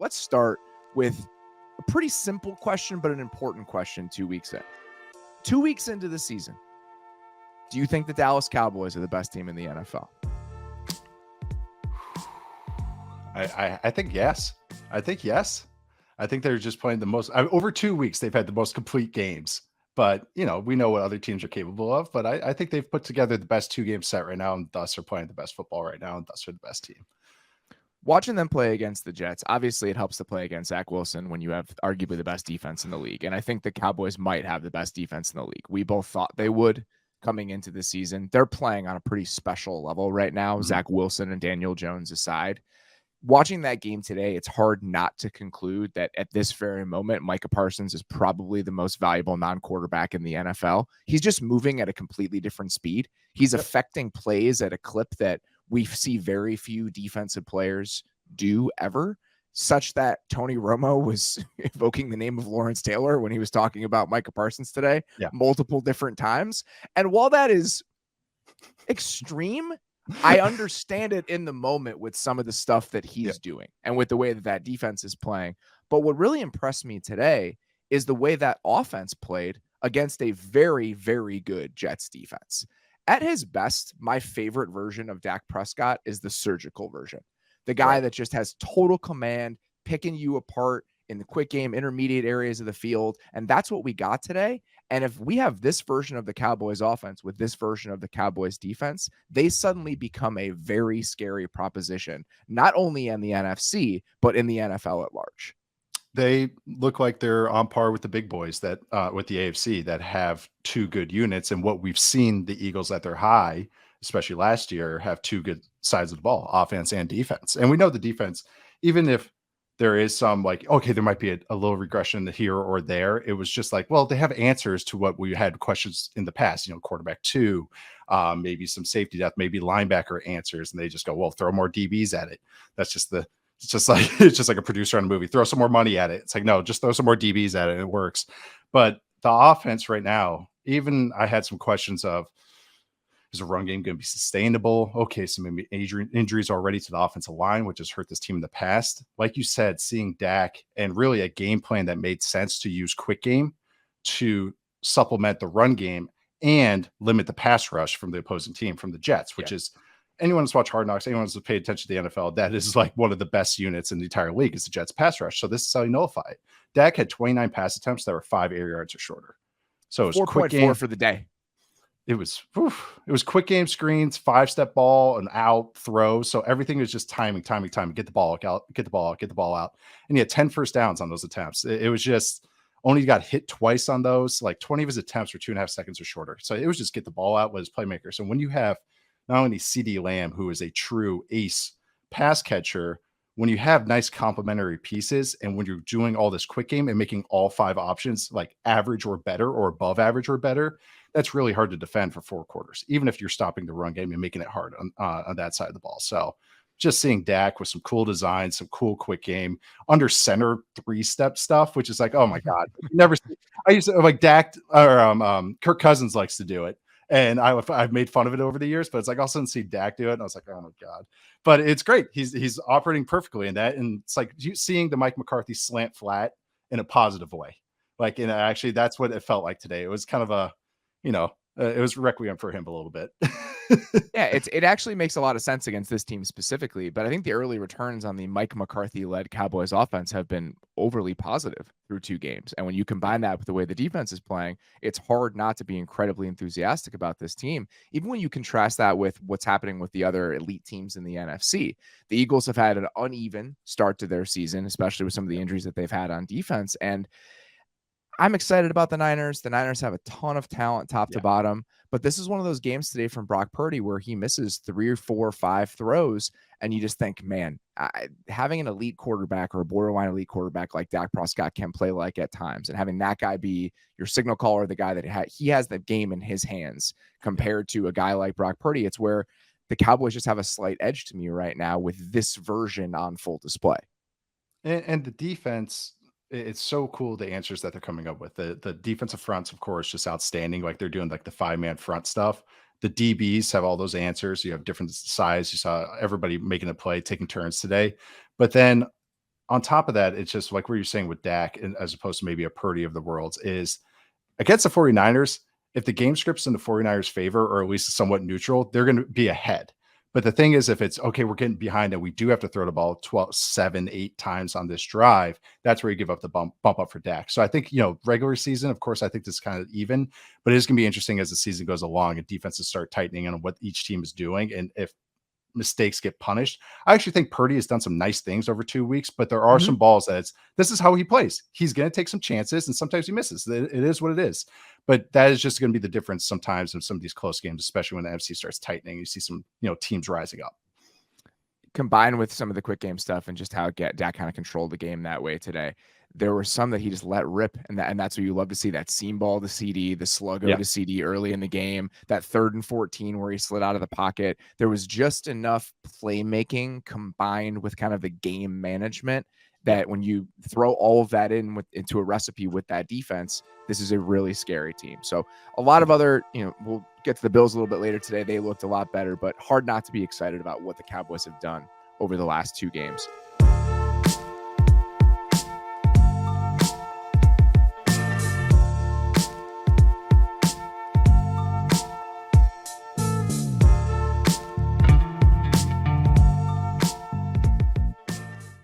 Let's start with a pretty simple question, but an important question 2 weeks in. 2 weeks into the season, do you think the Dallas Cowboys are the best team in the NFL? I think yes. I think yes. I think they're just playing the most over 2 weeks. They've had the most complete games, but we know what other teams are capable of. But I think they've put together the best 2-game set right now, and thus are playing the best football right now, and thus are the best team. Watching them play against the Jets, obviously it helps to play against Zach Wilson when you have arguably the best defense in the league. And I think the Cowboys might have the best defense in the league. We both thought they would coming into the season. They're playing on a pretty special level right now, mm-hmm. Zach Wilson and Daniel Jones aside. Watching that game today, it's hard not to conclude that at this very moment, Micah Parsons is probably the most valuable non-quarterback in the NFL. He's just moving at a completely different speed. He's affecting plays at a clip that we see very few defensive players do ever, such that Tony Romo was evoking the name of Lawrence Taylor when he was talking about Micah Parsons today multiple different times. And while that is extreme, I understand it in the moment with some of the stuff that he's doing and with the way that that defense is playing. But what really impressed me today is the way that offense played against a very, very good Jets defense. At his best, my favorite version of Dak Prescott is the surgical version. The guy that just has total command, picking you apart in the quick game, intermediate areas of the field. And that's what we got today. And if we have this version of the Cowboys offense with this version of the Cowboys defense, they suddenly become a very scary proposition, not only in the NFC, but in the NFL at large. They look like they're on par with the big boys that with the AFC that have two good units. And what we've seen the Eagles at their high, especially last year, have two good sides of the ball, offense and defense. And we know the defense, even if there is some there might be a little regression here or there. It was just like, well, they have answers to what we had questions in the past, quarterback 2, maybe some safety depth, maybe linebacker answers. And they just go, well, throw more DBs at it. That's just it's just like a producer on a movie. Throw some more money at it. It's like, no, just throw some more DBs at it. And it works. But the offense right now, even I had some questions of, is the run game going to be sustainable? Okay, so maybe injuries already to the offensive line, which has hurt this team in the past. Like you said, seeing Dak and really a game plan that made sense to use quick game to supplement the run game and limit the pass rush from the opposing team, from the Jets, which is anyone who's watched Hard Knocks, anyone who's paid attention to the NFL, that is like one of the best units in the entire league is the Jets pass rush. So this is how you nullify it. Dak had 29 pass attempts that were 5 air yards or shorter. So it was 4.4 for the day. It was quick game screens, 5-step ball, and out throw. So everything was just timing. Get the ball out. And he had 10 first downs on those attempts. It was just only got hit twice on those. Like 20 of his attempts were 2.5 seconds or shorter. So it was just get the ball out with his playmaker. So when you have not only CeeDee Lamb, who is a true ace pass catcher, when you have nice complementary pieces and when you're doing all this quick game and making all 5 options like average or better or above average or better, that's really hard to defend for 4 quarters, even if you're stopping the run game and making it hard on that side of the ball. So just seeing Dak with some cool design, some cool quick game under center 3-step stuff, which is like, oh my God, I used to like Dak or Kirk Cousins likes to do it. And I've made fun of it over the years, but it's like all of a sudden see Dak do it. And I was like, oh my God, but it's great. He's operating perfectly in that. And it's like seeing the Mike McCarthy slant flat in a positive way. Like, actually that's what it felt like today. It was kind of it was requiem for him a little bit. Yeah, it actually makes a lot of sense against this team specifically, but I think the early returns on the Mike McCarthy-led Cowboys offense have been overly positive through 2 games. And when you combine that with the way the defense is playing, it's hard not to be incredibly enthusiastic about this team, even when you contrast that with what's happening with the other elite teams in the NFC. The Eagles have had an uneven start to their season, especially with some of the injuries that they've had on defense. And I'm excited about the Niners. The Niners have a ton of talent top to bottom, but this is one of those games today from Brock Purdy where he misses 3 or 4 or 5 throws. And you just think, man, having an elite quarterback or a borderline elite quarterback like Dak Prescott can play like at times, and having that guy be your signal caller, the guy that he has the game in his hands compared to a guy like Brock Purdy. It's where the Cowboys just have a slight edge to me right now with this version on full display. And the defense, it's so cool the answers that they're coming up with. The defensive fronts, of course, just outstanding. Like they're doing like the 5-man front stuff. The DBs have all those answers. You have different size. You saw everybody making a play, taking turns today. But then on top of that, it's just like what you're saying with Dak, and as opposed to maybe a Purdy of the world, is against the 49ers, if the game script's in the 49ers' favor, or at least somewhat neutral, they're going to be ahead. But the thing is, if it's okay, we're getting behind and we do have to throw the ball 12, 7, 8 times on this drive, that's where you give up the bump up for Dak. So I think, regular season, of course, I think this is kind of even, but it is going to be interesting as the season goes along and defenses start tightening on what each team is doing. And if mistakes get punished. I actually think Purdy has done some nice things over 2 weeks, but there are some balls that this is how he plays. He's going to take some chances and sometimes he misses. It is what it is. But that is just going to be the difference sometimes in some of these close games, especially when the NFC starts tightening. You see some, teams rising up. Combined with some of the quick game stuff and just how Dak kind of controlled the game that way today, there were some that he just let rip, and that's what you love to see, that seam ball to CD, the sluggo to CD early in the game, that 3rd and 14 where he slid out of the pocket. There was just enough playmaking combined with kind of the game management that when you throw all of that into a recipe with that defense, this is a really scary team. So a lot of other, we'll get to the Bills a little bit later today. They looked a lot better, but hard not to be excited about what the Cowboys have done over the last 2 games.